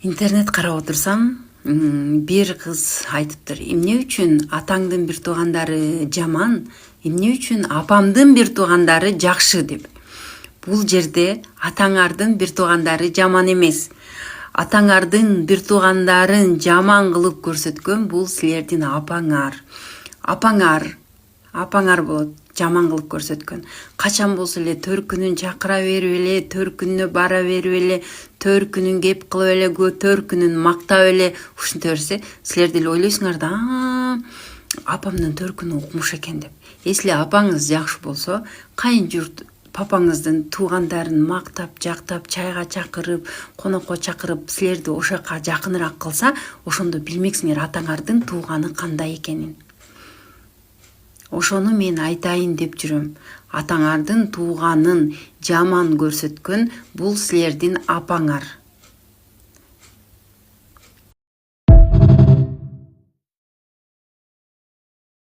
Интернет карап отурсам, бир кыз айтыптыр. Эмне үчүн атаңдын бир туугандары жаман, эмне үчүн апамдын бир туугандары жакшы деп. Бул жерде атаңардын бир туугандары жаман эмес. Атаңардын бир туугандарын жаман кылып көрсөткөн бул силердин апаңар. Апаңар болот жаман кылып көрсөткөн. Качан болсо эле төркүнүн чакыра берип эле, төркүнүнө бара берип эле, төркүнүн кеп кылып эле, төркүнүн мактап эле ушинте берсе, силер деле ойлойсуңар да, апамдын төркүнү укмуш экен деп. Эсли апаңыз жакшы болсо, кайын журт папаңыздын туугандарын мактап, жактап, чайга чакырып, конокко чакырып, силерди ошол жака жакыныраак кылса, ошондо билмексиңер атаңардын тууганы кандай экенин. Ошону мен айтайын деп жүрөм. Атаңардын тууганын жаман көрсөткөн бул силердин апаңар.